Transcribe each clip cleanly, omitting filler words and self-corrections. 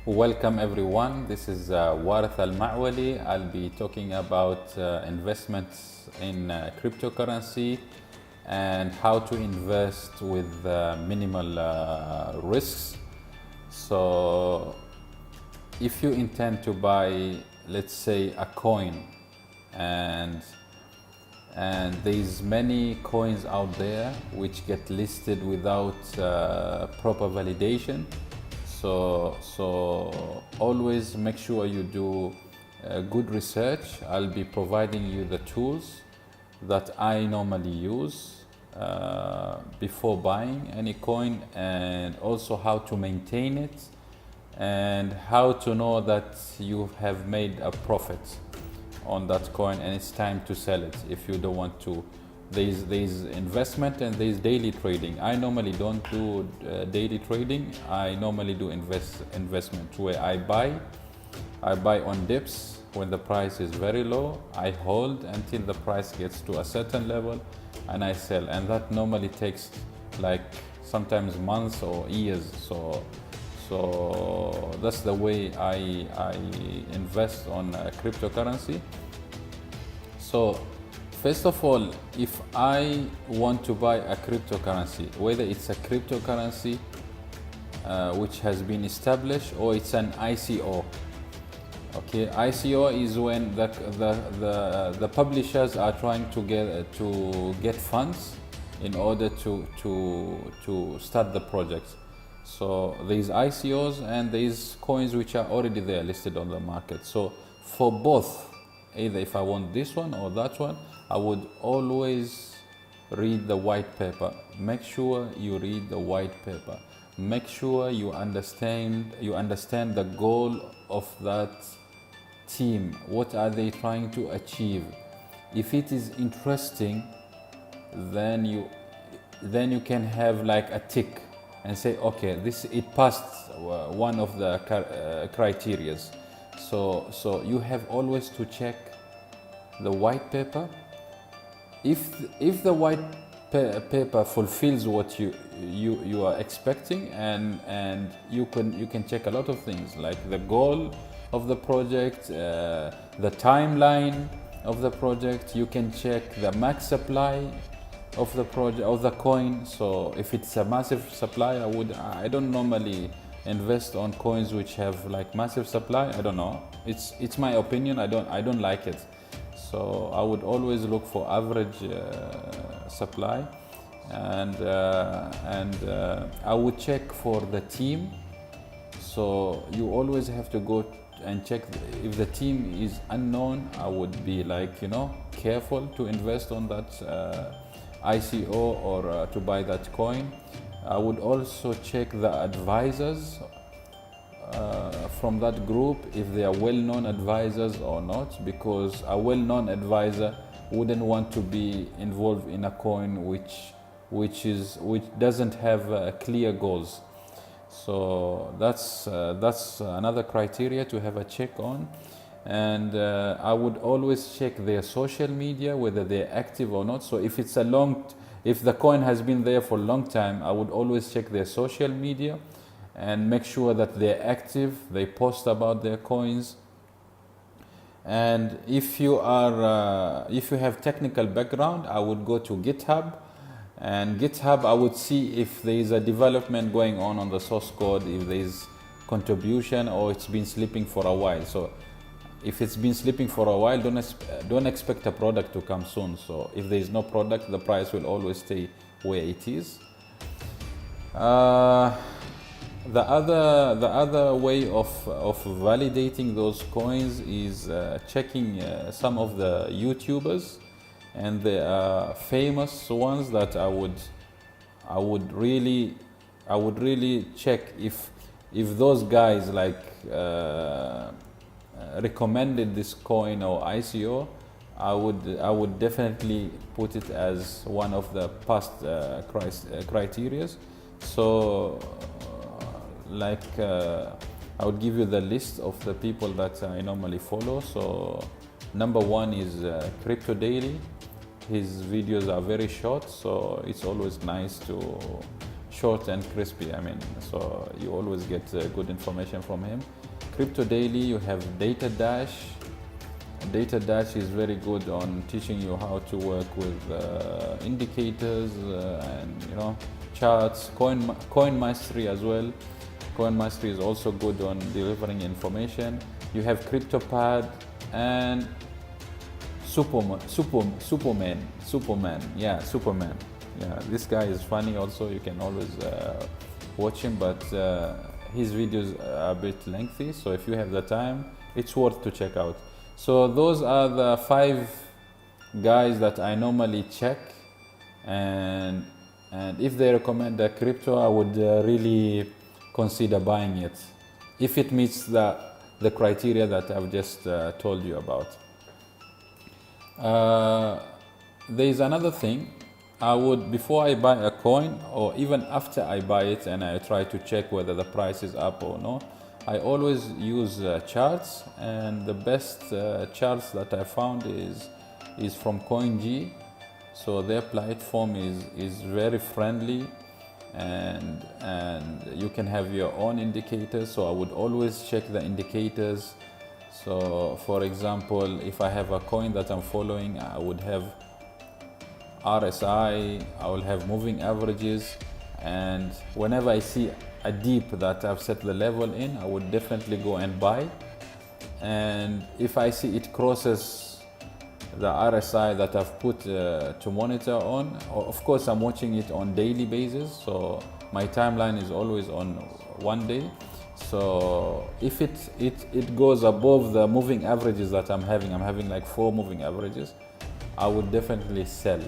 Welcome everyone. This is Warith Al-Ma'wali. I'll be talking about investments in cryptocurrency and how to invest with minimal risks. So if you intend to buy, let's say, a coin, and there's many coins out there which get listed without proper validation. So always make sure you do good research. I'll be providing you the tools that I normally use before buying any coin, and also how to maintain it and how to know that you have made a profit on that coin and it's time to sell it if you don't want to. There's investment and there's daily trading. I normally don't do daily trading. I normally do investment where I buy on dips when the price is very low. I hold until the price gets to a certain level and I sell, and that normally takes like sometimes months or years. So that's the way I invest on cryptocurrency. So first of all, if I want to buy a cryptocurrency, whether it's a cryptocurrency which has been established or it's an ICO. Okay, ICO is when the publishers are trying to get funds in order to start the project. So there's ICOs and there's coins which are already there listed on the market. So for both, either if I want this one or that one, I would always read the white paper. Make sure you read the white paper. Make sure you understand the goal of that team. What are they trying to achieve? If it is interesting, then you can have like a tick and say, okay, it passed one of the criterias. So you have always to check the white paper. If the white paper fulfills what you are expecting, and you can check a lot of things like the goal of the project, the timeline of the project. You can check the max supply of the project, of the coin. So if it's a massive supply, I don't normally invest on coins which have like massive supply. I don't know, it's my opinion. I don't like it. So I would always look for average supply, and I would check for the team. So you always have to go and check if the team is unknown. I would be like, careful to invest on that ICO or to buy that coin. I would also check the advisors from that group, if they are well-known advisors or not, because a well-known advisor wouldn't want to be involved in a coin which doesn't have clear goals. So that's another criteria to have a check on. And I would always check their social media, whether they're active or not. So if the coin has been there for a long time, I would always check their social media and make sure that they're active, they post about their coins. And if you have technical background, I would go to GitHub, and GitHub I would see if there is a development going on the source code, if there is contribution, or it's been sleeping for a while. So if it's been sleeping for a while, don't expect a product to come soon. So if there is no product, the price will always stay where it is. The other way of validating those coins is checking some of the YouTubers, and the famous ones that I would really check if those guys like recommended this coin or ICO. I would definitely put it as one of the past criteria. So I would give you the list of the people that I normally follow. So number one is Crypto Daily. His videos are very short, so it's always nice to short and crispy. I mean, so you always get good information from him. Crypto Daily, you have DataDash. DataDash is very good on teaching you how to work with indicators and charts. Coin Mastery as well. Coin Mastery is also good on delivering information. You have Cryptobud and Suppoman. Yeah, this guy is funny also. You can always watch him, but his videos are a bit lengthy. So if you have the time, it's worth to check out. So those are the 5 guys that I normally check, and if they recommend a crypto, I would really consider buying it if it meets the criteria that I've just told you about. There is another thing. I would, before I buy a coin, or even after I buy it and I try to check whether the price is up or not, I always use charts, and the best charts that I found is from Coinigy. So their platform is very friendly, and you can have your own indicators. So I would always check the indicators. So for example, if I have a coin that I'm following, I would have RSI, I will have moving averages, and whenever I see a dip that I've set the level in, I would definitely go and buy. And if I see it crosses the RSI that I've put to monitor on, of course I'm watching it on daily basis, so my timeline is always on 1 day. So if it goes above the moving averages that I'm having like 4 moving averages, I would definitely sell.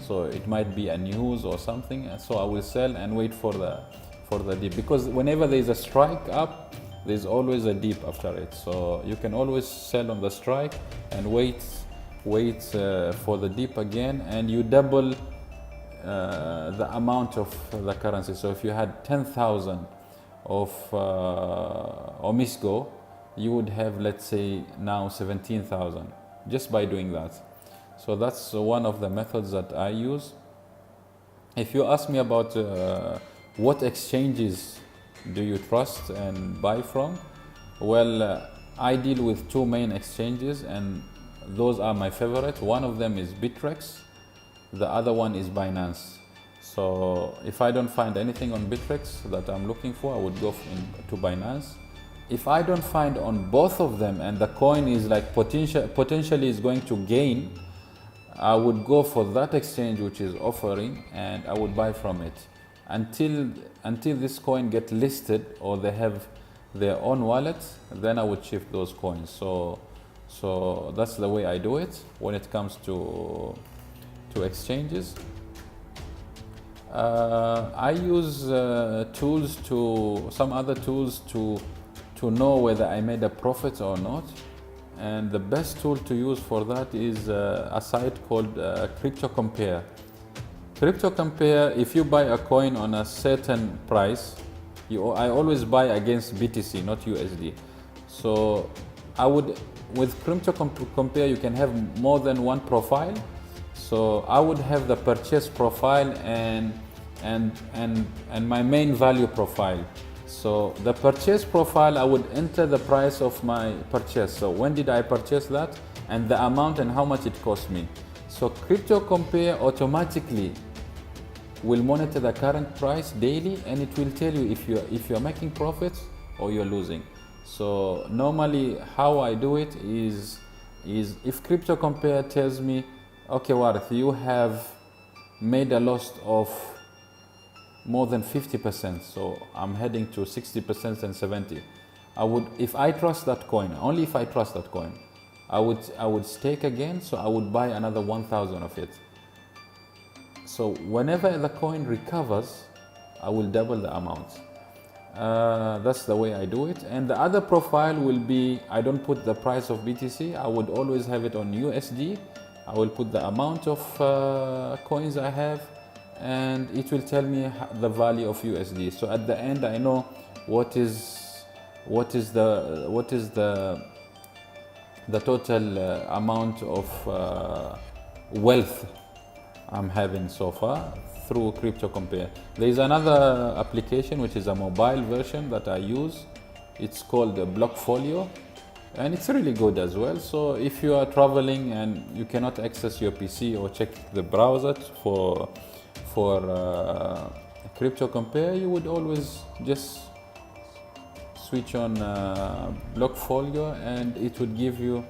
So it might be a news or something, so I will sell and wait for the dip, because whenever there is a strike up, there's always a dip after it. So you can always sell on the strike and wait for the dip again, and you double the amount of the currency. So if you had 10,000 of Omisco, you would have, let's say now, 17,000 just by doing that. So that's one of the methods that I use. If you ask me about what exchanges do you trust and buy from, well, I deal with 2 main exchanges, and those are my favorite. One of them is Bittrex, the other one is Binance. So if I don't find anything on Bittrex that I'm looking for, I would go to Binance. If I don't find on both of them and the coin is like potentially is going to gain, I would go for that exchange which is offering, and I would buy from it until this coin get listed or they have their own wallet. Then I would shift those coins. So that's the way I do it when it comes to exchanges. I use some other tools to know whether I made a profit or not. And the best tool to use for that is a site called Cryptocompare. Cryptocompare, if you buy a coin on a certain price, I always buy against BTC, not USD. So with Cryptocompare, you can have more than one profile. So I would have the purchase profile and my main value profile. So the purchase profile, I would enter the price of my purchase. So when did I purchase that, and the amount and how much it cost me. So Cryptocompare automatically will monitor the current price daily, and it will tell you if you're making profits or you're losing. So normally how I do it is if Cryptocompare tells me, okay, Warith, you have made a loss of more than 50%, so I'm heading to 60% and 70%. If I trust that coin, only if I trust that coin, I would stake again, so I would buy another 1,000 of it. So whenever the coin recovers, I will double the amount. That's the way I do it. And the other profile will be, I don't put the price of BTC, I would always have it on USD. I will put the amount of coins I have, and it will tell me the value of USD. So at the end, I know what is the total amount of wealth I'm having so far through Cryptocompare. There is another application which is a mobile version that I use. It's called Blockfolio, and it's really good as well. So if you are traveling and you cannot access your PC or check the browser for Cryptocompare, you would always just switch on Blockfolio, and it would give you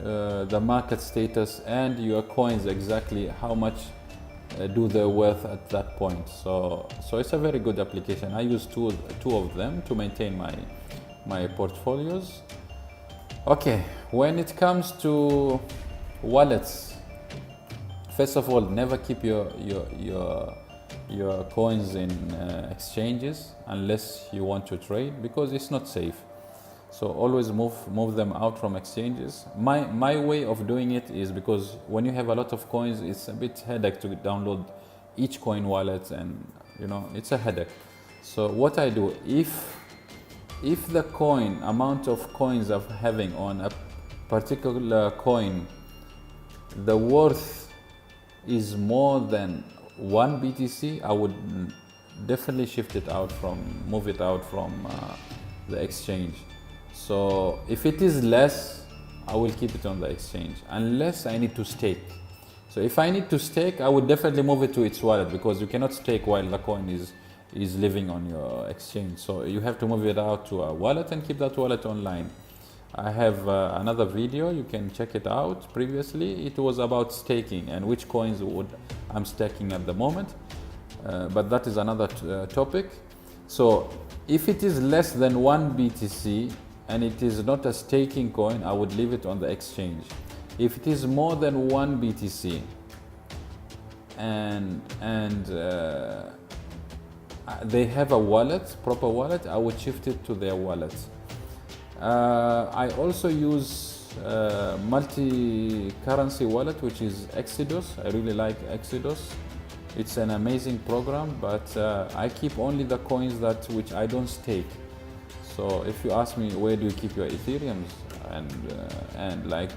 the market status and your coins, exactly how much do they worth at that point. So it's a very good application. I use two of them to maintain my portfolios. Okay, when it comes to wallets, first of all, never keep your coins in exchanges unless you want to trade, because it's not safe. So always move them out from exchanges. My way of doing it is, because when you have a lot of coins, it's a bit headache to download each coin wallet, and it's a headache. So what I do, if the amount of coins I'm having on a particular coin, the worth is more than 1 BTC, I would definitely move it out from the exchange. So if it is less, I will keep it on the exchange, unless I need to stake. So if I need to stake, I would definitely move it to its wallet, because you cannot stake while the coin is living on your exchange. So you have to move it out to a wallet and keep that wallet online. I have another video, you can check it out. Previously it was about staking and which coins I'm staking at the moment, but that is another topic. So if it is less than 1 BTC and it is not a staking coin, I would leave it on the exchange. If it is more than 1 BTC and they have a proper wallet, I would shift it to their wallet. I also use multi-currency wallet, which is Exodus. I really like Exodus. It's an amazing program, but I keep only the coins which I don't stake. So if you ask me, where do you keep your Ethereums and like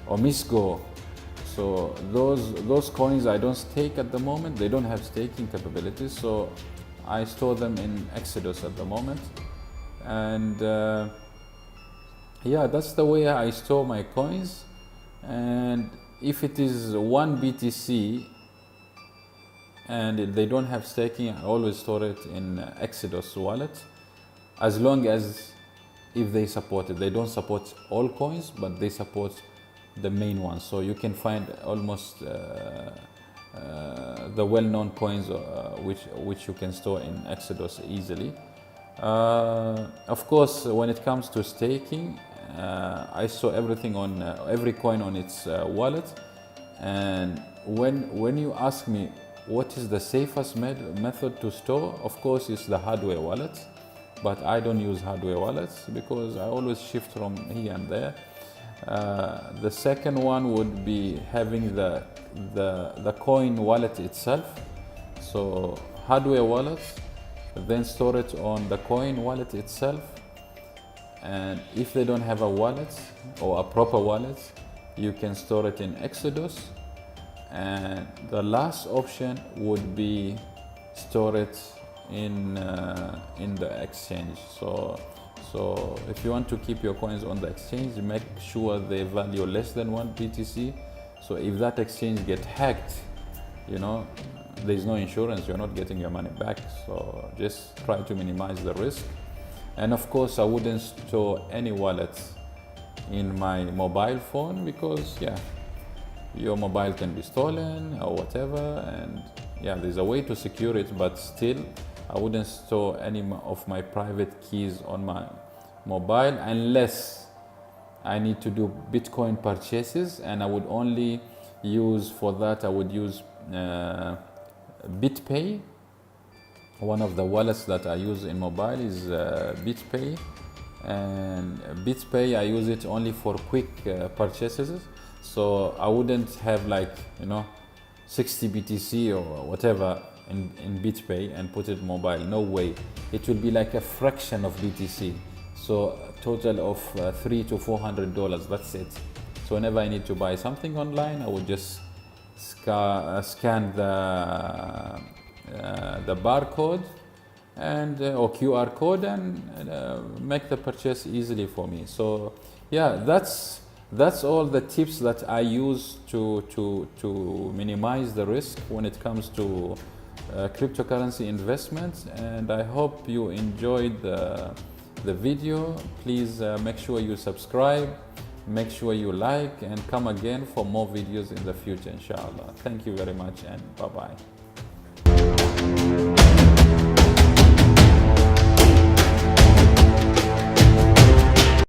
Omisco, so those coins I don't stake at the moment. They don't have staking capabilities, so I store them in Exodus at the moment. And yeah, that's the way I store my coins. And if it is 1 BTC and they don't have staking, I always store it in Exodus wallet, as long as if they support it. They don't support all coins, but they support the main ones. So you can find almost the well-known coins which you can store in Exodus easily. Of course, when it comes to staking, I store everything on every coin on its wallet. And when you ask me what is the safest method to store, of course it's the hardware wallet, but I don't use hardware wallets because I always shift from here and there. The second one would be having the coin wallet itself. So hardware wallets, then store it on the coin wallet itself. And if they don't have a wallet or a proper wallet, you can store it in Exodus. And the last option would be store it in the exchange. So if you want to keep your coins on the exchange, make sure they value less than 1 BTC. So if that exchange get hacked, there's no insurance, you're not getting your money back. So just try to minimize the risk. And of course, I wouldn't store any wallets in my mobile phone, because your mobile can be stolen or whatever, and there's a way to secure it, but still I wouldn't store any of my private keys on my mobile unless I need to do Bitcoin purchases, and I would only use for that, I would use Bitpay. One of the wallets that I use in mobile is Bitpay, and Bitpay I use it only for quick purchases. So I wouldn't have 60 BTC or whatever in Bitpay and put it mobile. No way. It will be like a fraction of BTC. So a total of $300 to $400. That's it. So whenever I need to buy something online, I would just scan the barcode and or QR code and make the purchase easily for me. So yeah, that's all the tips that I use to minimize the risk when it comes to cryptocurrency investments. And I hope you enjoyed the video. Please make sure you subscribe, make sure you like, and come again for more videos in the future, inshallah. Thank you very much, and bye bye.